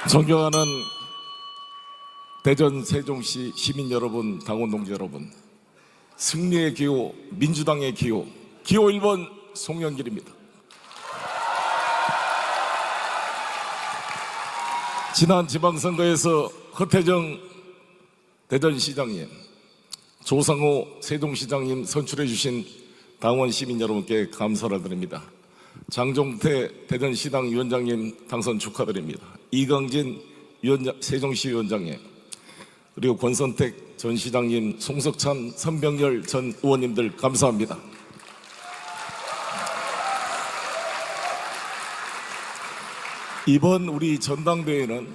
존경하는 대전 세종시 시민 여러분, 당원 동지 여러분, 승리의 기호, 민주당의 기호 1번 송영길입니다. 지난 지방선거에서 허태정 대전시장님, 조상호 세종시장님 선출해 주신 당원 시민 여러분께 감사를 드립니다. 장종태 대전시당 위원장님 당선 축하드립니다. 이강진 세종시 위원장님, 그리고 권선택 전 시장님, 송석찬, 선병열 전 의원님들 감사합니다. 이번 우리 전당대회는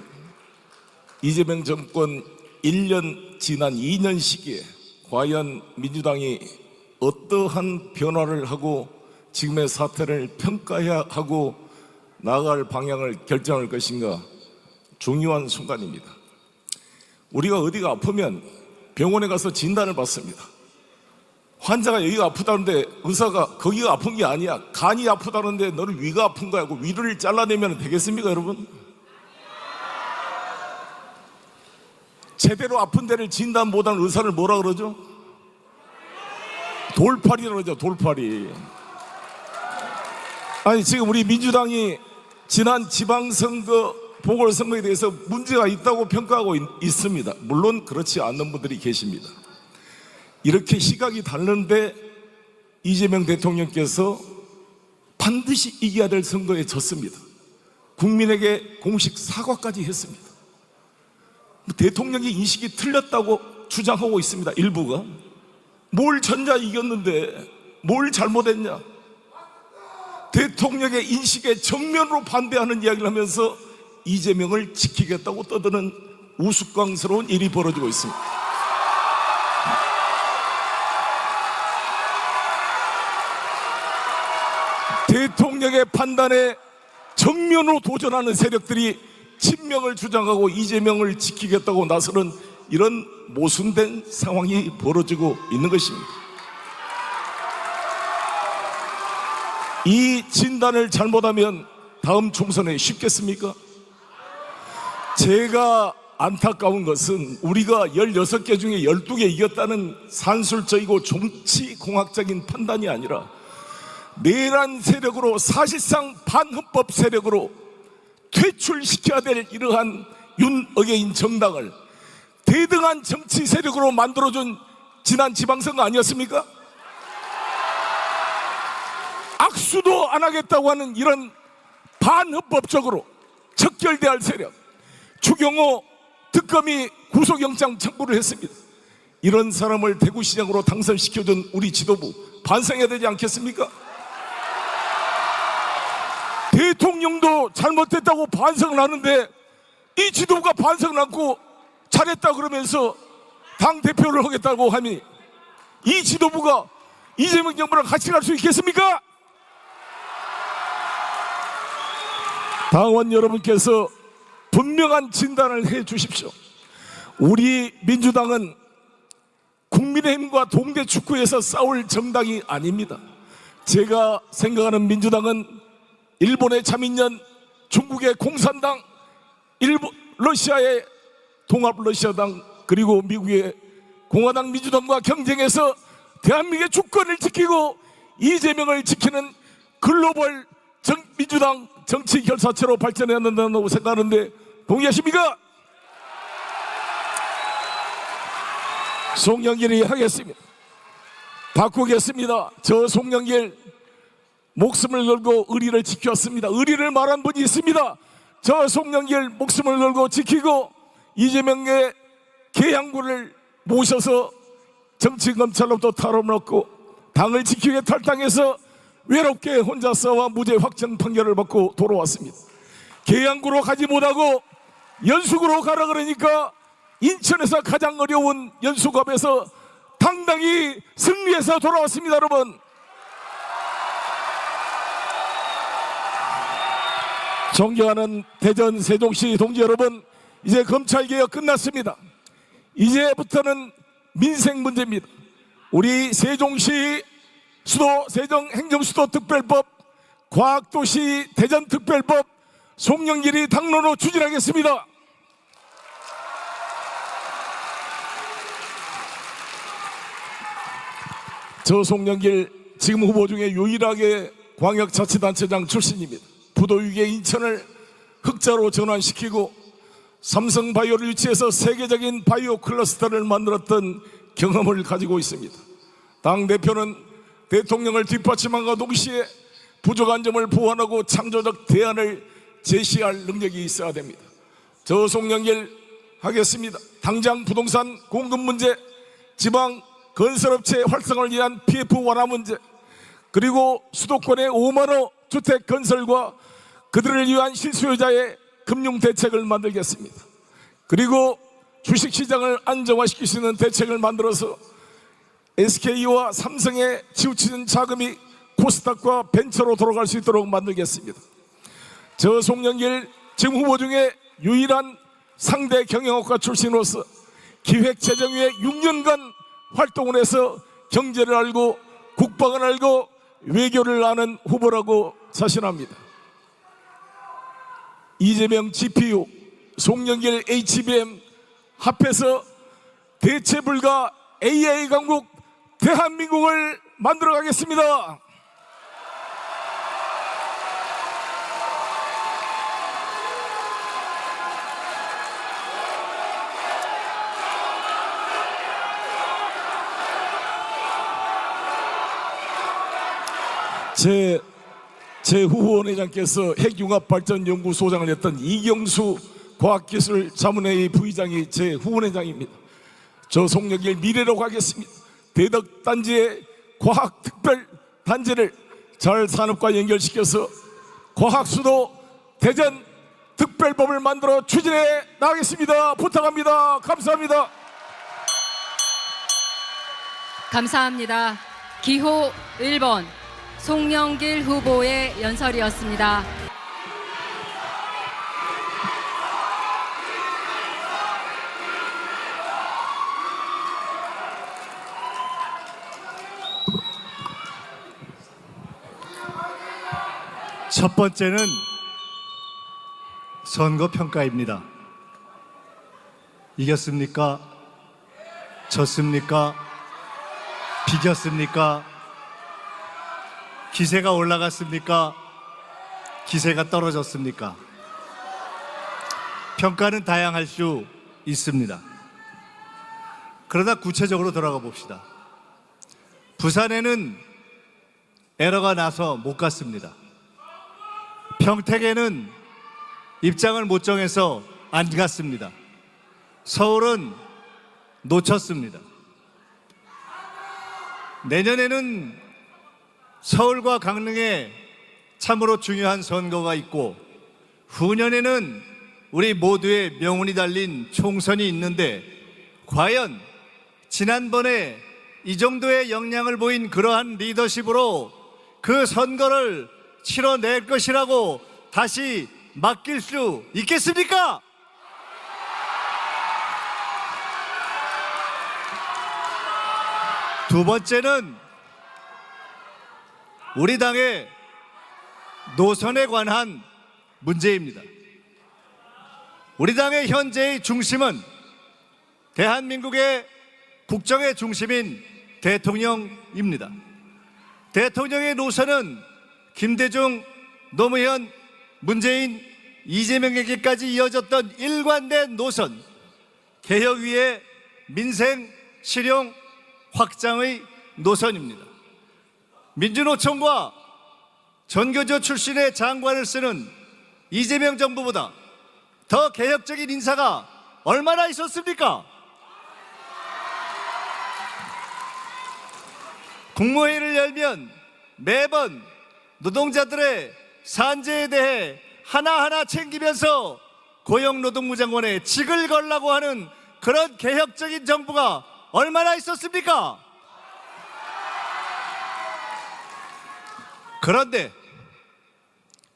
이재명 정권 1년 지난 2년 시기에 과연 민주당이 어떠한 변화를 하고 지금의 사태를 평가해야 하고 나아갈 방향을 결정할 것인가 중요한 순간입니다. 우리가 어디가 아프면 병원에 가서 진단을 받습니다. 환자가 여기가 아프다는데 의사가 거기가 아픈 게 아니야, 간이 아프다는데 너는 위가 아픈 거야 하고 위를 잘라내면 되겠습니까 여러분? 제대로 아픈 데를 진단 못하는 의사를 뭐라 그러죠? 돌팔이라고 그러죠. 돌팔이. 아니, 지금 우리 민주당이 지난 지방선거 보궐선거에 대해서 문제가 있다고 평가하고 있습니다. 물론 그렇지 않는 분들이 계십니다. 이렇게 시각이 다른데 이재명 대통령께서 반드시 이겨야 될 선거에 졌습니다. 국민에게 공식 사과까지 했습니다. 대통령의 인식이 틀렸다고 주장하고 있습니다. 일부가. 뭘 전자 이겼는데 뭘 잘못했냐, 대통령의 인식에 정면으로 반대하는 이야기를 하면서 이재명을 지키겠다고 떠드는 우스꽝스러운 일이 벌어지고 있습니다. 대통령의 판단에 정면으로 도전하는 세력들이 친명을 주장하고 이재명을 지키겠다고 나서는 이런 모순된 상황이 벌어지고 있는 것입니다. 이 진단을 잘못하면 다음 총선에 쉽겠습니까? 제가 안타까운 것은 우리가 16개 중에 12개 이겼다는 산술적이고 정치공학적인 판단이 아니라 내란 세력으로, 사실상 반헌법 세력으로 퇴출시켜야 될 이러한 윤어게인 정당을 대등한 정치 세력으로 만들어준 지난 지방선거 아니었습니까? 악수도 안 하겠다고 하는 이런 반헌법적으로 척결대할 세력, 추경호 특검이 구속영장 청구를 했습니다. 이런 사람을 대구시장으로 당선시켜준 우리 지도부 반성해야 되지 않겠습니까? 대통령도 잘못됐다고 반성을 하는데 이 지도부가 반성을 하고 잘했다 그러면서 당대표를 하겠다고 하니 이 지도부가 이재명 정부랑 같이 갈 수 있겠습니까? 당원 여러분께서 분명한 진단을 해 주십시오. 우리 민주당은 국민의힘과 동대축구에서 싸울 정당이 아닙니다. 제가 생각하는 민주당은 일본의 자민련, 중국의 공산당, 러시아의 통합러시아당, 그리고 미국의 공화당 민주당과 경쟁해서 대한민국의 주권을 지키고 이재명을 지키는 글로벌 민주당 정치 결사체로 발전해야 한다고 생각하는데 동의하십니까? 송영길이 하겠습니다. 바꾸겠습니다. 저 송영길 목숨을 걸고 의리를 지켰습니다. 의리를 말한 분이 있습니다. 저 송영길 목숨을 걸고 지키고 이재명의 계양구를 모셔서 정치검찰로부터 탈원했고 당을 지키기 위해 탈당해서 외롭게 혼자 싸워 무죄 확정 판결을 받고 돌아왔습니다. 계양구로 가지 못하고 연수구로 가라 그러니까 인천에서 가장 어려운 연수갑에서 당당히 승리해서 돌아왔습니다. 여러분, 존경하는 대전 세종시 동지 여러분, 이제 검찰개혁 끝났습니다. 이제부터는 민생 문제입니다. 우리 세종시 수도 세종행정수도특별법, 과학도시 대전특별법, 송영길이 당론으로 추진하겠습니다. 저 송영길 지금 후보 중에 유일하게 광역자치단체장 출신입니다. 부도위기의 인천을 흑자로 전환시키고 삼성바이오를 유치해서 세계적인 바이오 클러스터를 만들었던 경험을 가지고 있습니다. 당대표는 대통령을 뒷받침함과 동시에 부족한 점을 보완하고 창조적 대안을 제시할 능력이 있어야 됩니다. 저 송영길 하겠습니다. 당장 부동산 공급 문제, 지방 건설업체 활성화를 위한 PF 완화 문제, 그리고 수도권의 5만호 주택 건설과 그들을 위한 실수요자의 금융 대책을 만들겠습니다. 그리고 주식시장을 안정화시킬 수 있는 대책을 만들어서 SK와 삼성에 치우치는 자금이 코스닥과 벤처로 돌아갈 수 있도록 만들겠습니다. 저 송영길 지금 후보 중에 유일한 상대 경영학과 출신으로서 기획재정위에 6년간 활동을 해서 경제를 알고 국방을 알고 외교를 아는 후보라고 자신합니다. 이재명 GPU, 송영길 HBM 합해서 대체 불가 AI 강국 대한민국을 만들어 가겠습니다. 제 후원회장께서 핵융합발전연구소장을 했던 이경수 과학기술자문회의 부의장이 제 후원회장입니다. 저 송영길 미래로 가겠습니다. 대덕단지의 과학특별단지를 잘 산업과 연결시켜서 과학수도 대전 특별법을 만들어 추진해 나가겠습니다. 부탁합니다. 감사합니다. 감사합니다. 기호 1번 송영길 후보의 연설이었습니다. 첫 번째는 선거평가입니다. 이겼습니까? 졌습니까? 비겼습니까? 기세가 올라갔습니까? 기세가 떨어졌습니까? 평가는 다양할 수 있습니다. 그러나 구체적으로 돌아가 봅시다. 부산에는 에러가 나서 못 갔습니다. 평택에는 입장을 못 정해서 안 갔습니다. 서울은 놓쳤습니다. 내년에는 서울과 강릉에 참으로 중요한 선거가 있고 후년에는 우리 모두의 명운이 달린 총선이 있는데 과연 지난번에 이 정도의 역량을 보인 그러한 리더십으로 그 선거를 치러낼 것이라고 다시 맡길 수 있겠습니까? 두 번째는 우리 당의 노선에 관한 문제입니다. 우리 당의 현재의 중심은 대한민국의 국정의 중심인 대통령입니다. 대통령의 노선은 김대중, 노무현, 문재인, 이재명에게까지 이어졌던 일관된 노선, 개혁 위에 민생, 실용, 확장의 노선입니다. 민주노총과 전교조 출신의 장관을 쓰는 이재명 정부보다 더 개혁적인 인사가 얼마나 있었습니까? 국무회의를 열면 매번 노동자들의 산재에 대해 하나하나 챙기면서 고용노동부 장관에 직을 걸라고 하는 그런 개혁적인 정부가 얼마나 있었습니까? 그런데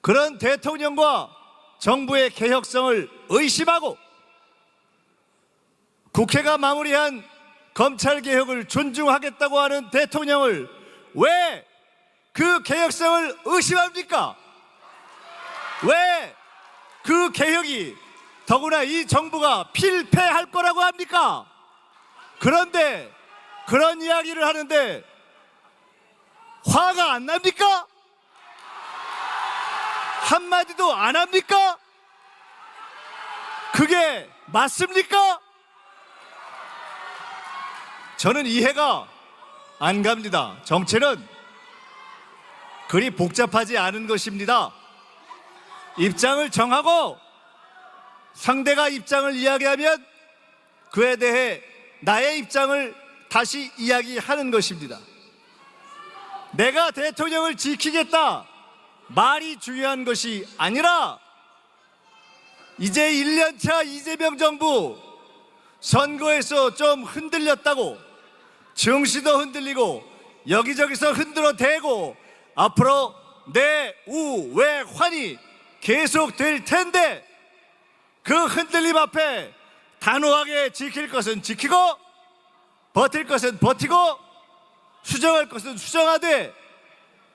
그런 대통령과 정부의 개혁성을 의심하고 국회가 마무리한 검찰개혁을 존중하겠다고 하는 대통령을 왜 그 개혁성을 의심합니까? 왜 그 개혁이 더구나 이 정부가 필패할 거라고 합니까? 그런데 그런 이야기를 하는데 화가 안 납니까? 한마디도 안 합니까? 그게 맞습니까? 저는 이해가 안 갑니다. 정치는 그리 복잡하지 않은 것입니다. 입장을 정하고 상대가 입장을 이야기하면 그에 대해 나의 입장을 다시 이야기하는 것입니다. 내가 대통령을 지키겠다 말이 중요한 것이 아니라 이제 1년차 이재명 정부 선거에서 좀 흔들렸다고 정시도 흔들리고 여기저기서 흔들어 대고 앞으로 내우외환이 계속될 텐데 그 흔들림 앞에 단호하게 지킬 것은 지키고 버틸 것은 버티고 수정할 것은 수정하되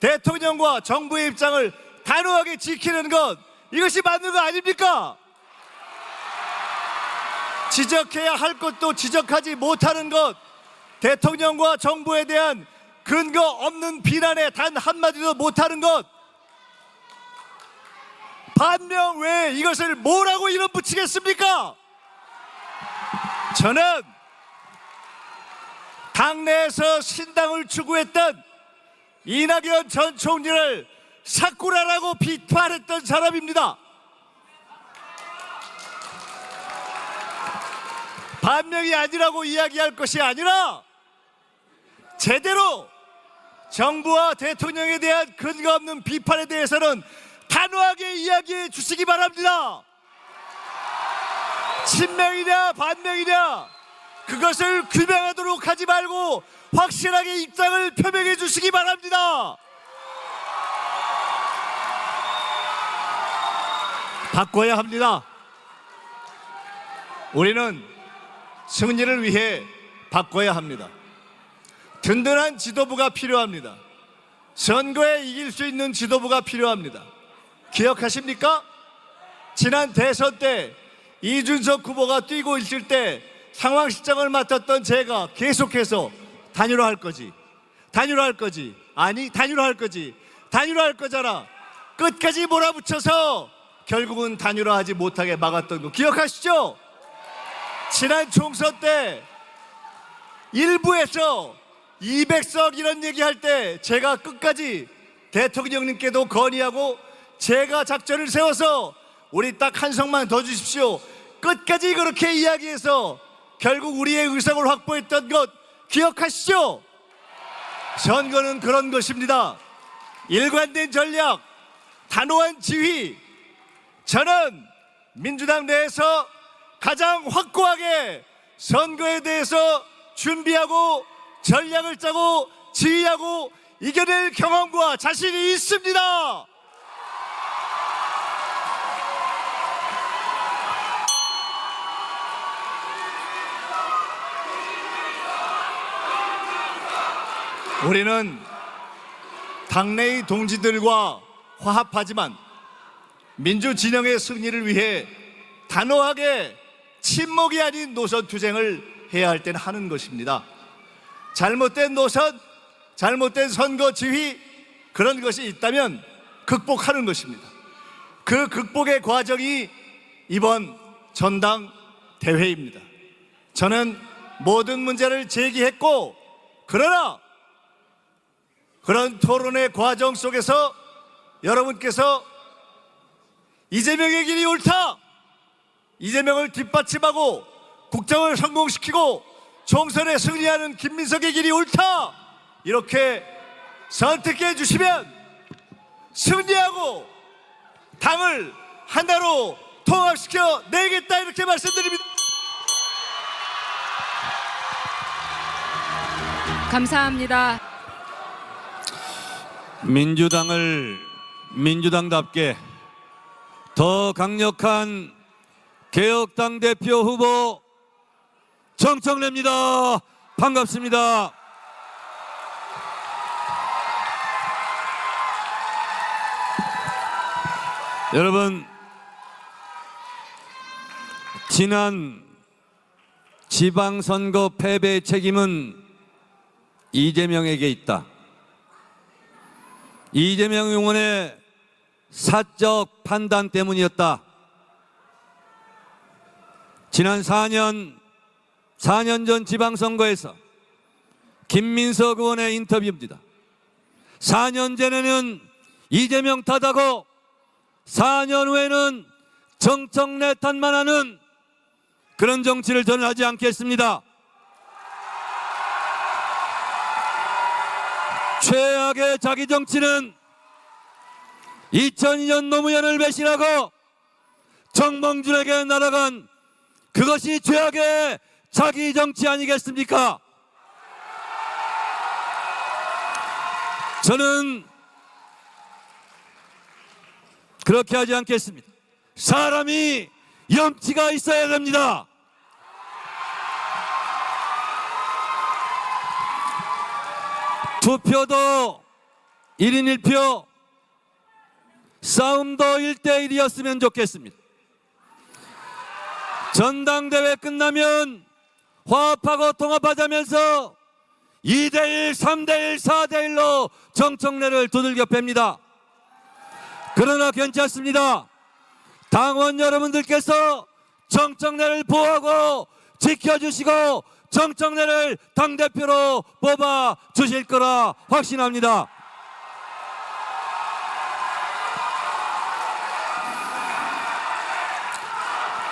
대통령과 정부의 입장을 단호하게 지키는 것, 이것이 맞는 거 아닙니까? 지적해야 할 것도 지적하지 못하는 것, 대통령과 정부에 대한 근거 없는 비난에 단 한마디도 못하는 것, 반면 왜 이것을 뭐라고 이름 붙이겠습니까? 저는 당내에서 신당을 추구했던 이낙연 전 총리를 사쿠라라고 비판했던 사람입니다. 반명이 아니라고 이야기할 것이 아니라 제대로 정부와 대통령에 대한 근거 없는 비판에 대해서는 단호하게 이야기해 주시기 바랍니다. 친명이냐 반명이냐 그것을 규명하도록 하지 말고 확실하게 입장을 표명해 주시기 바랍니다. 바꿔야 합니다. 우리는 승리를 위해 바꿔야 합니다. 든든한 지도부가 필요합니다. 선거에 이길 수 있는 지도부가 필요합니다. 기억하십니까? 지난 대선 때 이준석 후보가 뛰고 있을 때 상황실장을 맡았던 제가 계속해서 단일화할 거지, 단일화할 거지, 아니 단일화할 거지, 단일화할 거잖아, 끝까지 몰아붙여서 결국은 단일화하지 못하게 막았던 거 기억하시죠? 지난 총선 때 일부에서 200석 이런 얘기할 때 제가 끝까지 대통령님께도 건의하고 제가 작전을 세워서 우리 딱 한 석만 더 주십시오, 끝까지 그렇게 이야기해서 결국 우리의 의석을 확보했던 것 기억하시죠? 선거는 그런 것입니다. 일관된 전략, 단호한 지휘. 저는 민주당 내에서 가장 확고하게 선거에 대해서 준비하고 전략을 짜고 지휘하고 이겨낼 경험과 자신이 있습니다. 우리는 당내의 동지들과 화합하지만 민주진영의 승리를 위해 단호하게 침묵이 아닌 노선 투쟁을 해야 할 때는 하는 것입니다. 잘못된 노선, 잘못된 선거 지휘, 그런 것이 있다면 극복하는 것입니다. 그 극복의 과정이 이번 전당대회입니다. 저는 모든 문제를 제기했고, 그러나 그런 토론의 과정 속에서 여러분께서 이재명의 길이 옳다, 이재명을 뒷받침하고 국정을 성공시키고 총선에 승리하는 김민석의 길이 옳다, 이렇게 선택해 주시면 승리하고 당을 하나로 통합시켜 내겠다, 이렇게 말씀드립니다. 감사합니다. 민주당을 민주당답게 더 강력한 개혁당 대표 후보 정청래입니다. 반갑습니다. 여러분, 지난 지방선거 패배의 책임은 이재명에게 있다. 이재명 의원의 사적 판단 때문이었다. 지난 4년 전 지방선거에서 김민석 의원의 인터뷰입니다. 4년 전에는 이재명 탓하고 4년 후에는 정청래 탓만 하는 그런 정치를 저는 하지 않겠습니다. 최악의 자기 정치는 2002년 노무현을 배신하고 정몽준에게 날아간 그것이 최악의 자기 정치 아니겠습니까? 저는 그렇게 하지 않겠습니다. 사람이 염치가 있어야 됩니다. 투표도 1인 1표, 싸움도 1대1이었으면 좋겠습니다. 전당대회 끝나면 화합하고 통합하자면서 2대1, 3대1, 4대1로 정청래를 두들겨 팹니다. 그러나 괜찮습니다. 당원 여러분들께서 정청래를 보호하고 지켜주시고 정청래를 당대표로 뽑아 주실 거라 확신합니다.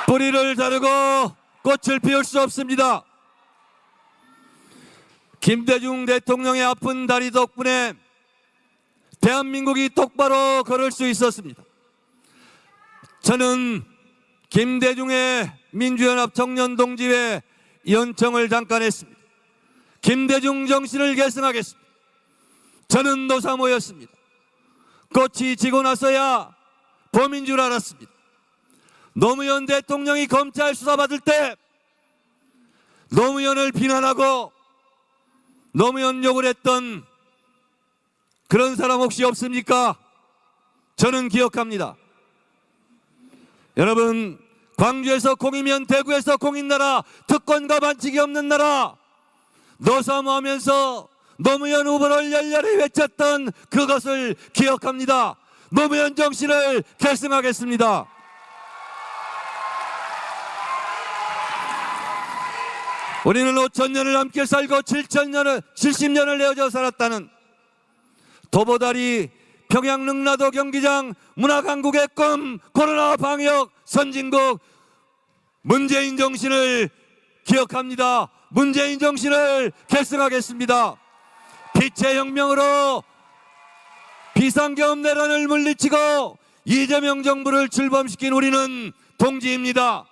뿌리를 자르고 꽃을 피울 수 없습니다. 김대중 대통령의 아픈 다리 덕분에 대한민국이 똑바로 걸을 수 있었습니다. 저는 김대중의 민주연합 청년동지회 연청을 잠깐 했습니다. 김대중 정신을 계승하겠습니다. 저는 노사모였습니다. 꽃이 지고 나서야 봄인 줄 알았습니다. 노무현 대통령이 검찰 수사받을 때 노무현을 비난하고 노무현 욕을 했던 그런 사람 혹시 없습니까? 저는 기억합니다. 여러분, 광주에서 공이면 대구에서 공인 나라, 특권과 반칙이 없는 나라, 노사모하면서 노무현 후보를 열렬히 외쳤던 그것을 기억합니다. 노무현 정신을 계승하겠습니다. 우리는 5,000년을 함께 살고 70년을 내어져 살았다는 도보다리, 평양 능라도 경기장, 문화강국의 꿈, 코로나 방역 선진국, 문재인 정신을 기억합니다. 문재인 정신을 계승하겠습니다. 빛의 혁명으로 비상계엄 내란을 물리치고 이재명 정부를 출범시킨 우리는 동지입니다.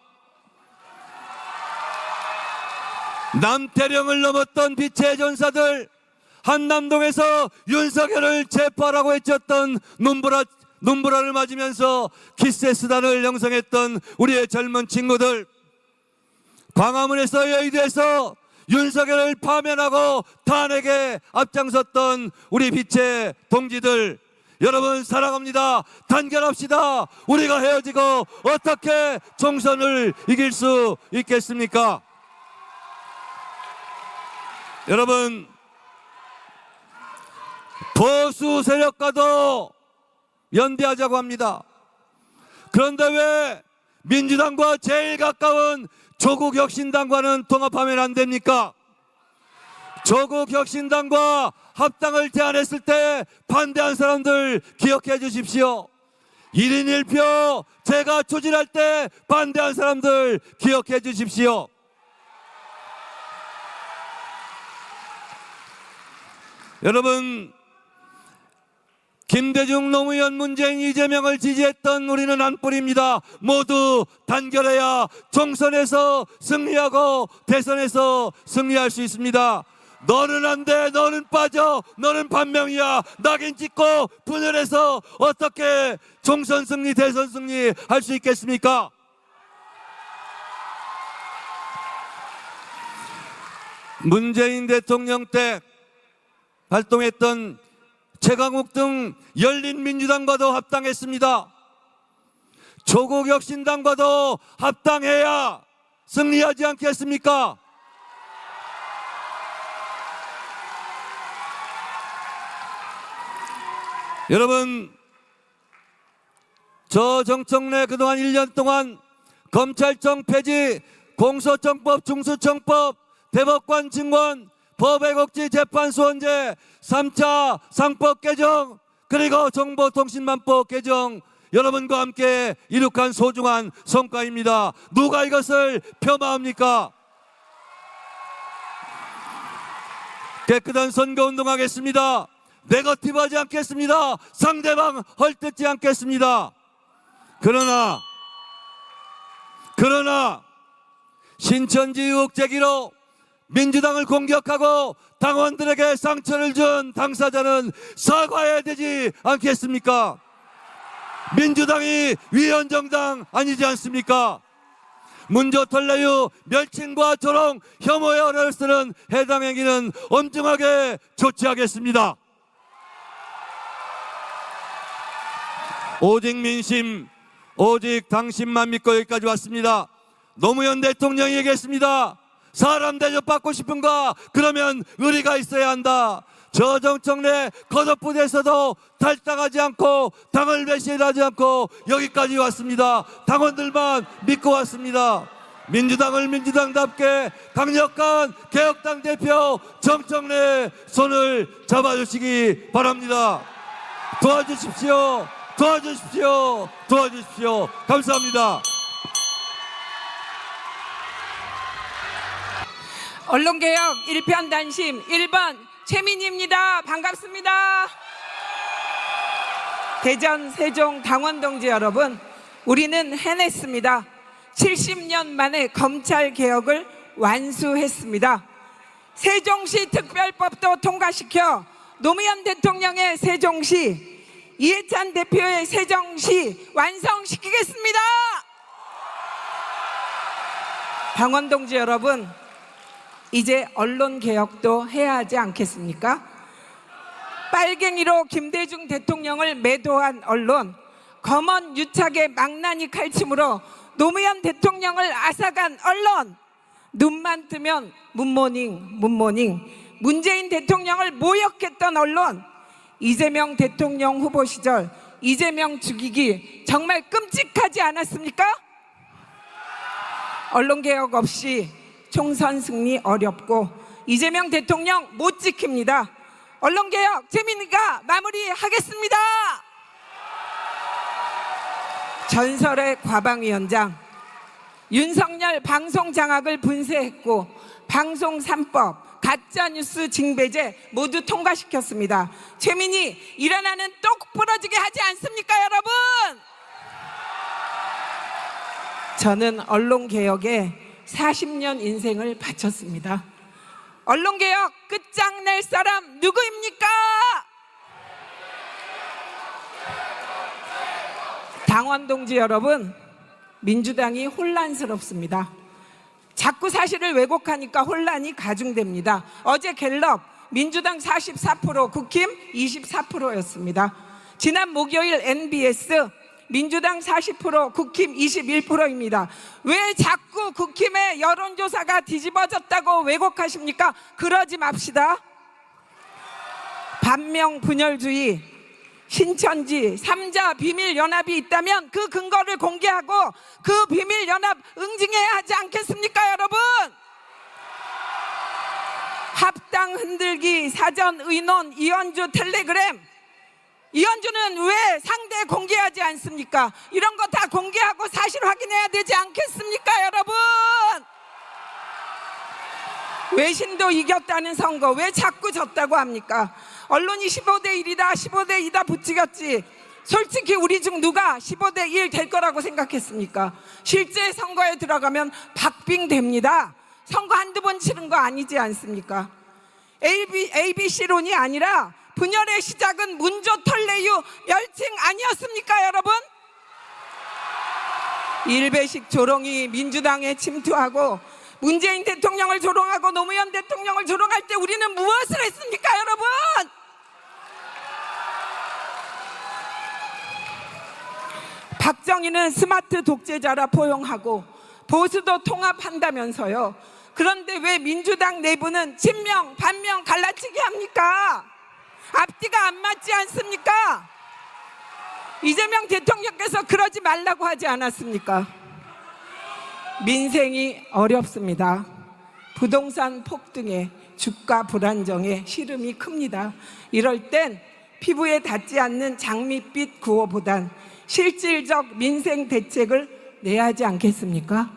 남태령을 넘었던 빛의 전사들, 한남동에서 윤석열을 체포하라고 외쳤던 눈보라를 맞으면서 키스의 수단을 형성했던 우리의 젊은 친구들, 광화문에서 여의도에서 윤석열을 파면하고 탄핵에 앞장섰던 우리 빛의 동지들, 여러분 사랑합니다. 단결합시다. 우리가 헤어지고 어떻게 총선을 이길 수 있겠습니까? 여러분, 보수 세력과도 연대하자고 합니다. 그런데 왜 민주당과 제일 가까운 조국혁신당과는 통합하면 안 됩니까? 조국혁신당과 합당을 제안했을 때 반대한 사람들 기억해 주십시오. 1인 1표 제가 추진할 때 반대한 사람들 기억해 주십시오. 여러분, 김대중, 노무현, 문재인, 이재명을 지지했던 우리는 한 뿌리입니다. 모두 단결해야 총선에서 승리하고 대선에서 승리할 수 있습니다. 너는 안 돼, 너는 빠져, 너는 반명이야, 낙인 찍고 분열해서 어떻게 총선 승리, 대선 승리 할 수 있겠습니까? 문재인 대통령 때 활동했던 최강욱 등 열린민주당과도 합당했습니다. 조국혁신당과도 합당해야 승리하지 않겠습니까? 여러분, 저 정청래 그동안 1년 동안 검찰청 폐지, 공소청법, 중수청법, 대법관 증원, 법외국지 재판소원제, 3차 상법 개정, 그리고 정보통신망법 개정, 여러분과 함께 이룩한 소중한 성과입니다. 누가 이것을 폄하합니까? 깨끗한 선거운동 하겠습니다. 네거티브하지 않겠습니다. 상대방 헐뜯지 않겠습니다. 그러나 신천지 의혹 제기로 민주당을 공격하고 당원들에게 상처를 준 당사자는 사과해야 되지 않겠습니까? 민주당이 위헌정당 아니지 않습니까? 문조 털레유 멸칭과 조롱 혐오의 언어를 쓰는 해당 행위는 엄중하게 조치하겠습니다. 오직 민심, 오직 당신만 믿고 여기까지 왔습니다. 노무현 대통령이 얘기했습니다. 사람 대접받고 싶은가? 그러면 의리가 있어야 한다. 저 정청래 컷오프에서도 탈당하지 않고 당을 배신하지 않고 여기까지 왔습니다. 당원들만 믿고 왔습니다. 민주당을 민주당답게 강력한 개혁당 대표 정청래 손을 잡아주시기 바랍니다. 도와주십시오. 도와주십시오. 도와주십시오. 감사합니다. 언론개혁 일편단심 1번 최민희입니다. 반갑습니다. 대전 세종 당원 동지 여러분, 우리는 해냈습니다. 70년 만에 검찰개혁을 완수했습니다. 세종시 특별법도 통과시켜 노무현 대통령의 세종시, 이해찬 대표의 세종시 완성시키겠습니다. 당원 동지 여러분, 이제 언론개혁도 해야 하지 않겠습니까? 빨갱이로 김대중 대통령을 매도한 언론, 검언 유착의 망나니 칼침으로 노무현 대통령을 앗아간 언론, 눈만 뜨면 문모닝 문재인 대통령을 모욕했던 언론, 이재명 대통령 후보 시절 이재명 죽이기 정말 끔찍하지 않았습니까? 언론개혁 없이 총선 승리 어렵고 이재명 대통령 못 지킵니다. 언론개혁 최민희가 마무리하겠습니다. 전설의 과방위원장, 윤석열 방송장악을 분쇄했고 방송 3법, 가짜뉴스 징배제 모두 통과시켰습니다. 최민희 일어나는 똑 부러지게 하지 않습니까 여러분? 저는 언론개혁에 40년 인생을 바쳤습니다. 언론개혁 끝장낼 사람 누구입니까? 당원 동지 여러분, 민주당이 혼란스럽습니다. 자꾸 사실을 왜곡하니까 혼란이 가중됩니다. 어제 갤럽 민주당 44%, 국힘 24%였습니다. 지난 목요일 NBS 민주당 40%, 국힘 21%입니다. 왜 자꾸 국힘의 여론조사가 뒤집어졌다고 왜곡하십니까? 그러지 맙시다. 반명 분열주의, 신천지 3자 비밀연합이 있다면 그 근거를 공개하고 그 비밀연합 응징해야 하지 않겠습니까 여러분? 합당 흔들기 사전 의논 이현주 텔레그램, 이현주는 왜 상대 공개하지 않습니까? 이런 거 다 공개하고 사실 확인해야 되지 않겠습니까 여러분? 외신도 이겼다는 선거 왜 자꾸 졌다고 합니까? 언론이 15대 1이다 15대 2다 부추겼지, 솔직히 우리 중 누가 15대 1 될 거라고 생각했습니까? 실제 선거에 들어가면 박빙됩니다. 선거 한두 번 치른 거 아니지 않습니까? ABC론이 아니라 분열의 시작은 문조 털레유 멸칭 아니었습니까 여러분? 일베식 조롱이 민주당에 침투하고 문재인 대통령을 조롱하고 노무현 대통령을 조롱할 때 우리는 무엇을 했습니까 여러분? 박정희는 스마트 독재자라 포용하고 보수도 통합한다면서요. 그런데 왜 민주당 내부는 친명, 반명 갈라치기 합니까? 앞뒤가 안 맞지 않습니까? 이재명 대통령께서 그러지 말라고 하지 않았습니까? 민생이 어렵습니다. 부동산 폭등에 주가 불안정에 시름이 큽니다. 이럴 땐 피부에 닿지 않는 장밋빛 구호보단 실질적 민생 대책을 내야 하지 않겠습니까?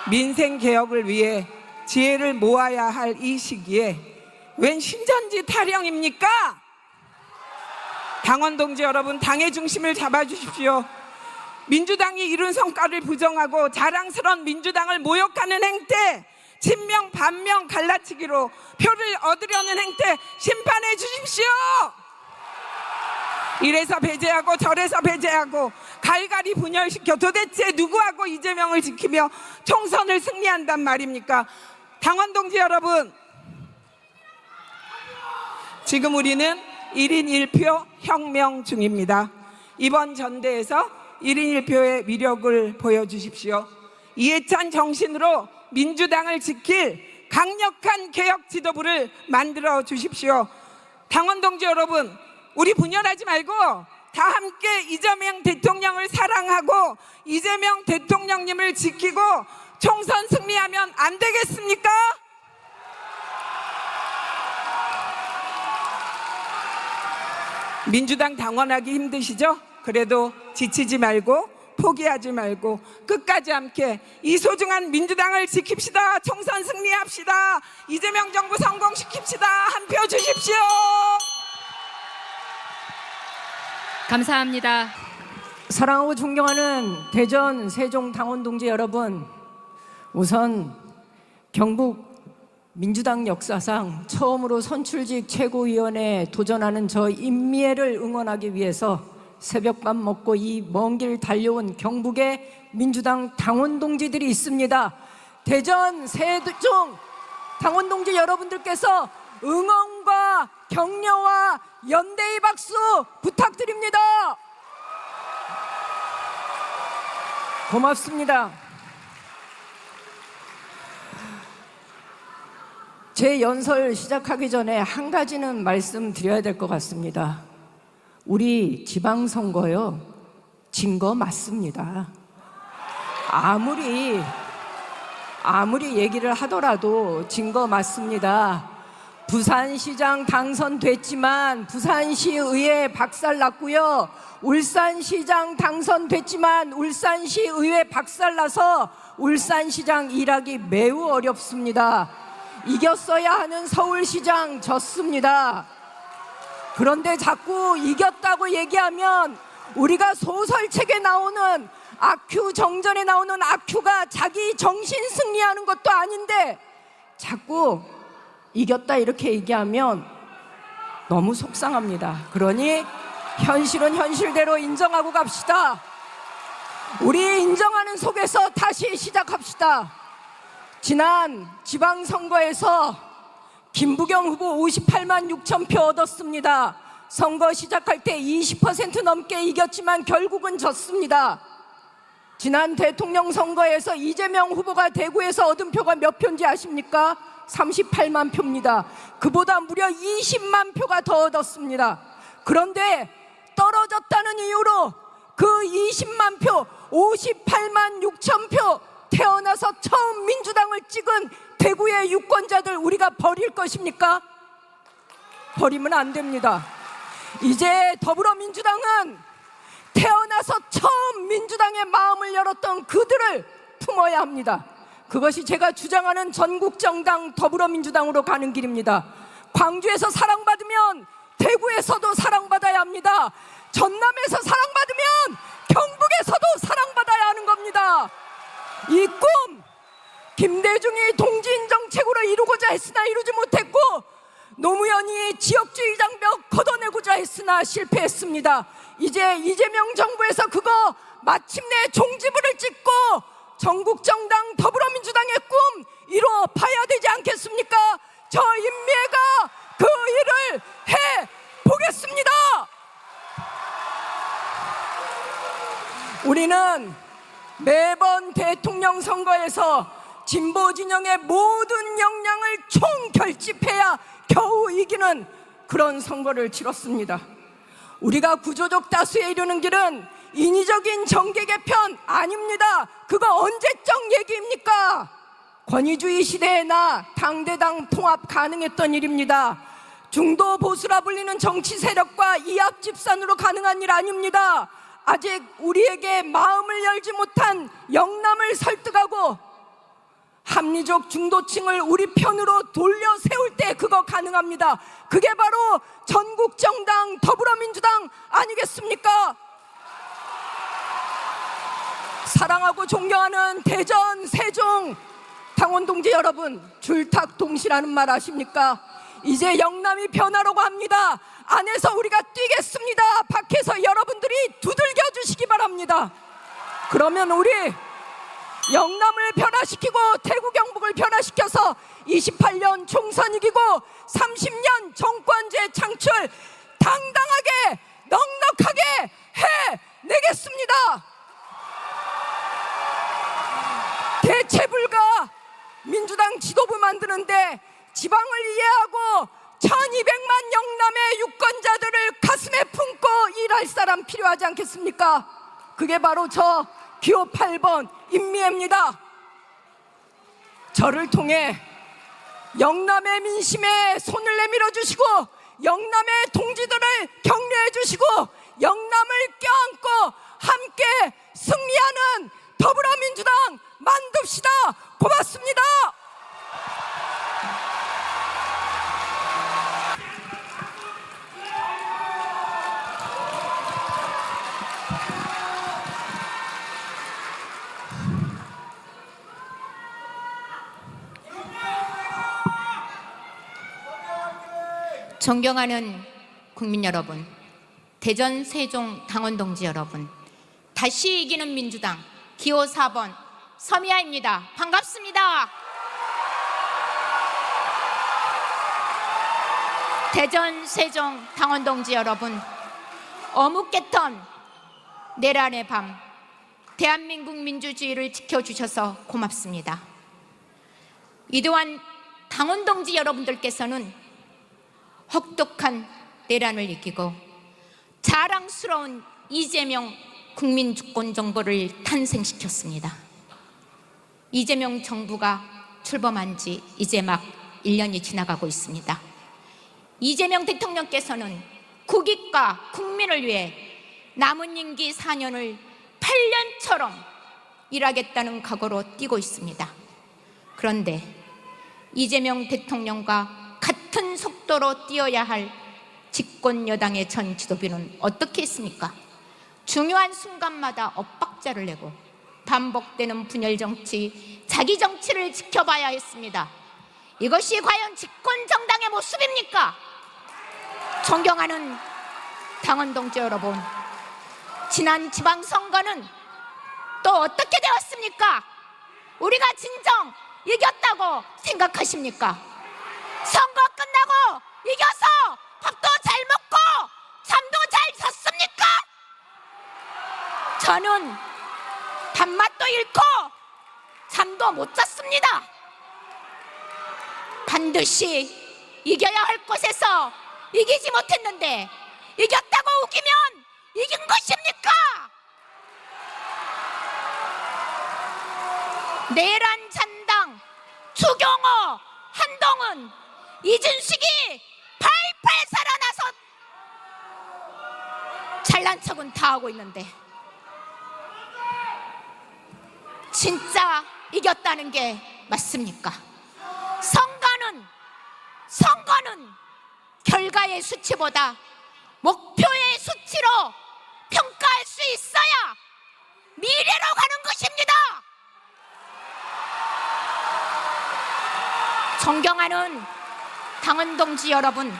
민생 개혁을 위해 지혜를 모아야 할 이 시기에 웬 신전지 타령입니까? 당원 동지 여러분, 당의 중심을 잡아주십시오. 민주당이 이룬 성과를 부정하고 자랑스러운 민주당을 모욕하는 행태, 친명 반명 갈라치기로 표를 얻으려는 행태 심판해 주십시오. 이래서 배제하고 저래서 배제하고 갈갈이 분열시켜 도대체 누구하고 이재명을 지키며 총선을 승리한단 말입니까? 당원 동지 여러분, 지금 우리는 1인 1표 혁명 중입니다. 이번 전대에서 1인 1표의 위력을 보여주십시오. 이해찬 정신으로 민주당을 지킬 강력한 개혁 지도부를 만들어 주십시오. 당원 동지 여러분, 우리 분열하지 말고 다 함께 이재명 대통령을 사랑하고 이재명 대통령님을 지키고 총선 승리하면 안 되겠습니까? 민주당 당원하기 힘드시죠? 그래도 지치지 말고 포기하지 말고 끝까지 함께 이 소중한 민주당을 지킵시다. 총선 승리합시다. 이재명 정부 성공시킵시다. 한 표 주십시오. 감사합니다. 사랑하고 존경하는 대전 세종 당원 동지 여러분, 우선 경북 민주당 역사상 처음으로 선출직 최고위원회에 도전하는 저 임미애를 응원하기 위해서 새벽밥 먹고 이 먼 길 달려온 경북의 민주당 당원 동지들이 있습니다. 대전 세종 당원 동지 여러분들께서 응원과 격려와 연대의 박수 부탁드립니다. 고맙습니다. 제 연설 시작하기 전에 한 가지는 말씀드려야 될 것 같습니다. 우리 지방선거요, 진 거 맞습니다. 아무리 얘기를 하더라도 진 거 맞습니다. 부산시장 당선됐지만 부산시의회 박살났고요. 울산시장 당선됐지만 울산시의회 박살나서 울산시장 일하기 매우 어렵습니다. 이겼어야 하는 서울시장 졌습니다. 그런데 자꾸 이겼다고 얘기하면 우리가 소설책에 나오는 아큐 정전에 나오는 아큐가 자기 정신 승리하는 것도 아닌데 자꾸 이겼다 이렇게 얘기하면 너무 속상합니다. 그러니 현실은 현실대로 인정하고 갑시다. 우리 인정하는 속에서 다시 시작합시다. 지난 지방선거에서 김부겸 후보 58만 6천 표 얻었습니다. 선거 시작할 때 20% 넘게 이겼지만 결국은 졌습니다. 지난 대통령 선거에서 이재명 후보가 대구에서 얻은 표가 몇 표인지 아십니까? 38만 표입니다. 그보다 무려 20만 표가 더 얻었습니다. 그런데 떨어졌다는 이유로 그 20만 표, 58만 6천 표 태어나서 처음 민주당을 찍은 대구의 유권자들 우리가 버릴 것입니까? 버리면 안 됩니다. 이제 더불어민주당은 태어나서 처음 민주당의 마음을 열었던 그들을 품어야 합니다. 그것이 제가 주장하는 전국정당 더불어민주당으로 가는 길입니다. 광주에서 사랑받으면 대구에서도 사랑받아야 합니다. 전남에서 사랑받으면 경북에서도 사랑받아야 하는 겁니다. 이 꿈 김대중이 동지인정책으로 이루고자 했으나 이루지 못했고 노무현이 지역주의 장벽 걷어내고자 했으나 실패했습니다. 이제 이재명 정부에서 그거 마침내 종지부를 찍고 전국정당 더불어민주당의 꿈 이뤄 봐야 되지 않겠습니까? 저 임미애가 그 일을 해 보겠습니다. 우리는 매번 대통령 선거에서 진보 진영의 모든 역량을 총결집해야 겨우 이기는 그런 선거를 치렀습니다. 우리가 구조적 다수에 이르는 길은 인위적인 정계 개편 아닙니다. 그거 언제적 얘기입니까? 권위주의 시대에 나 당대당 통합 가능했던 일입니다. 중도 보수라 불리는 정치 세력과 이합 집산으로 가능한 일 아닙니다. 아직 우리에게 마음을 열지 못한 영남을 설득하고 합리적 중도층을 우리 편으로 돌려 세울 때 그거 가능합니다. 그게 바로 전국정당 더불어민주당 아니겠습니까? 사랑하고 존경하는 대전, 세종 당원 동지 여러분, 줄탁동시라는 말 아십니까? 이제 영남이 변하라고 합니다. 안에서 우리가 뛰겠습니다. 밖에서 여러분들이 두들겨 주시기 바랍니다. 그러면 우리 영남을 변화시키고 대구 경북을 변화시켜서 28년 총선 이기고 30년 정권제 창출 당당하게 넉넉하게 해내겠습니다. 대체 불가 민주당 지도부 만드는데 지방을 이해하고 1200만 영남의 유권자들을 가슴에 품고 일할 사람 필요하지 않겠습니까? 그게 바로 저 기호 8번 임미애입니다. 저를 통해 영남의 민심에 손을 내밀어 주시고 영남의 동지들을 격려해 주시고 영남을 껴안고 함께 승리하는 더불어민주당 만듭시다. 고맙습니다. 존경하는 국민 여러분, 대전, 세종 당원 동지 여러분, 다시 이기는 민주당 기호 4번 서미아입니다. 반갑습니다. 대전, 세종 당원 동지 여러분, 어묵개턴 내란의 밤 대한민국 민주주의를 지켜주셔서 고맙습니다. 이도한 당원 동지 여러분들께서는 혹독한 내란을 이기고 자랑스러운 이재명 국민주권정부를 탄생시켰습니다. 이재명 정부가 출범한 지 이제 막 1년이 지나가고 있습니다. 이재명 대통령께서는 국익과 국민을 위해 남은 임기 4년을 8년처럼 일하겠다는 각오로 뛰고 있습니다. 그런데 이재명 대통령과 같은 속도로 뛰어야 할 집권 여당의 전 지도부는 어떻게 했습니까? 중요한 순간마다 엇박자를 내고 반복되는 분열 정치, 자기 정치를 지켜봐야 했습니다. 이것이 과연 집권 정당의 모습입니까? 존경하는 당원 동지 여러분, 지난 지방선거는 또 어떻게 되었습니까? 우리가 진정 이겼다고 생각하십니까? 선거 끝나고 이겨서 밥도 잘 먹고 잠도 잘 잤습니까? 저는 밥맛도 잃고 잠도 못 잤습니다. 반드시 이겨야 할 곳에서 이기지 못했는데 이겼다고 우기면 이긴 것입니까? 내란 잔당 추경호, 한동훈, 이준식이 팔팔 살아나서 잘난 척은 다 하고 있는데 진짜 이겼다는 게 맞습니까? 선거는 결과의 수치보다 목표의 수치로 평가할 수 있어야 미래로 가는 것입니다. 존경하는 당원 동지 여러분,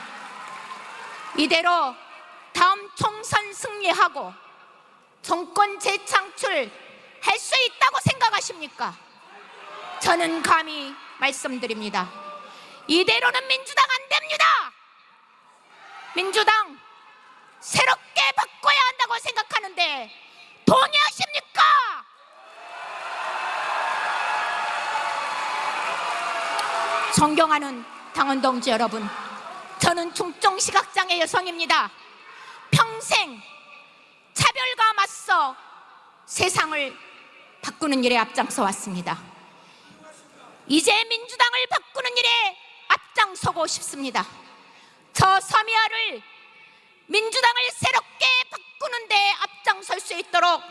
이대로 다음 총선 승리하고 정권 재창출 할 수 있다고 생각하십니까? 저는 감히 말씀드립니다. 이대로는 민주당 안 됩니다. 민주당 새롭게 바꿔야 한다고 생각하는데 동의하십니까? 존경하는 당원 동지 여러분, 저는 중증시각장애 여성입니다. 평생 차별과 맞서 세상을 바꾸는 일에 앞장서 왔습니다. 이제 민주당을 바꾸는 일에 앞장서고 싶습니다. 저 서미아를 민주당을 새롭게 바꾸는 데 앞장설 수 있도록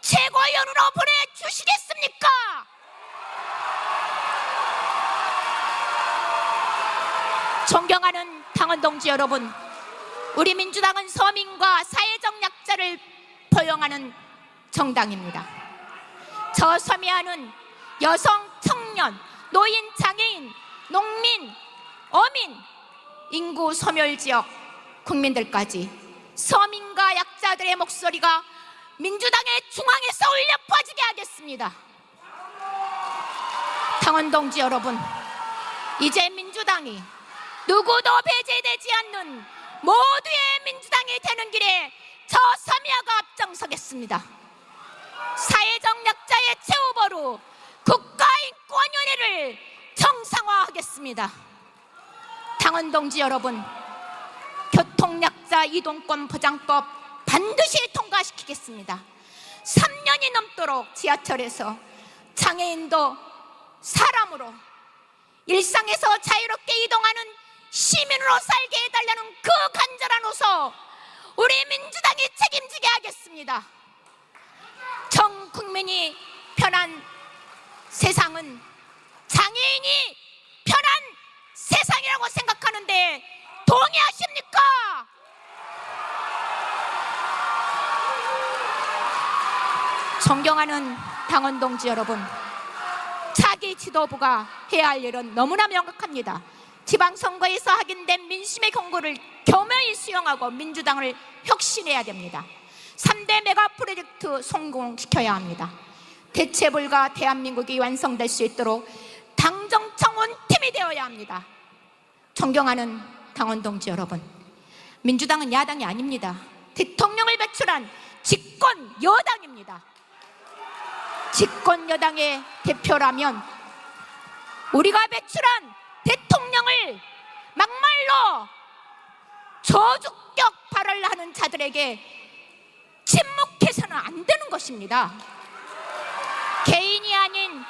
최고위원으로 보내주시겠습니까? 존경하는 당원 동지 여러분, 우리 민주당은 서민과 사회적 약자를 포용하는 정당입니다. 저 서미아는 여성, 청년, 노인, 장애인, 농민, 어민, 인구 소멸지역 국민들까지 서민과 약자들의 목소리가 민주당의 중앙에서 울려 퍼지게 하겠습니다. 당원 동지 여러분, 이제 민주당이 누구도 배제되지 않는 모두의 민주당이 되는 길에 저 서미아가 앞장서겠습니다. 사회적 약자의 최후보로 국가인권위원회를 정상화하겠습니다. 당원 동지 여러분, 교통약자 이동권 보장법 반드시 통과시키겠습니다. 3년이 넘도록 지하철에서 장애인도 사람으로 일상에서 자유롭게 이동하는 시민으로 살게 해달라는 그 간절한 호소, 우리 민주당이 책임지게 하겠습니다. 전 국민이 편한 세상은 장애인이 편한 세상이라고 생각하는데 동의하십니까? 존경하는 당원 동지 여러분, 차기 지도부가 해야 할 일은 너무나 명확합니다. 지방선거에서 확인된 민심의 경고를 겸허히 수용하고 민주당을 혁신해야 됩니다. 3대 메가 프로젝트 성공시켜야 합니다. 대체불가 대한민국이 완성될 수 있도록 당정청 원팀이 되어야 합니다. 존경하는 당원 동지 여러분, 민주당은 야당이 아닙니다. 대통령을 배출한 집권 여당입니다. 집권 여당의 대표라면 우리가 배출한 대통령을 막말로 저주격 발언을 하는 자들에게 침묵해서는 안 되는 것입니다. 개인이 아닌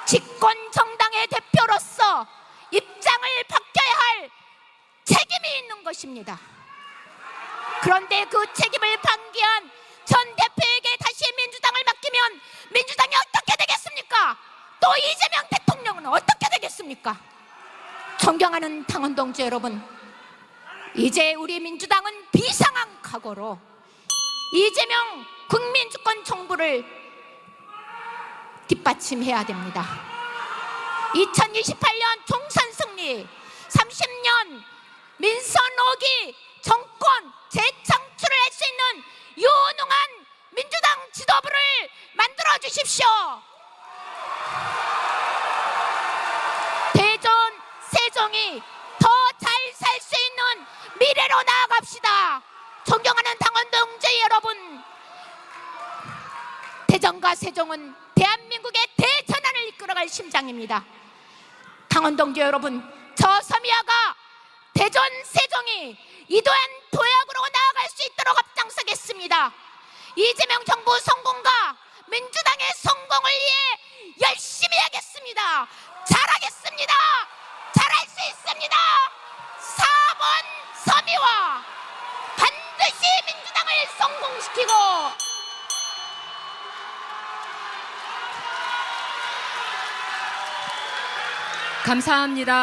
집권 정당의 대표로서 입장을 바뀌어야 할 책임이 있는 것입니다. 그런데 그 책임을 방기한 전 대표에게 다시 민주당을 맡기면 민주당이 어떻게 되겠습니까? 또 이재명 대통령은 어떻게 되겠습니까? 존경하는 당원 동지 여러분, 이제 우리 민주당은 비상한 각오로 이재명 국민주권 정부를 뒷받침해야 됩니다. 2028년 총선 승리, 30년 민선 5기 정권 재창출을 할 수 있는 유능한 민주당 지도부를 만들어 주십시오. 대전, 세종이 더 잘 살 수 있는 미래로 나아갑시다. 존경하는 당원 동지 여러분, 대전과 세종은 대한민국의 대전환을 이끌어갈 심장입니다. 당원 동지 여러분, 저 서미아가 대전, 세종이 이도한 도약으로 나아갈 수 있도록 앞장서겠습니다. 이재명 정부 성공과 민주당의 성공을 위해 열심히 하겠습니다. 잘하겠습니다. 잘할 수 있습니다. 4번 서미와 반드시 민주당을 성공시키고 감사합니다.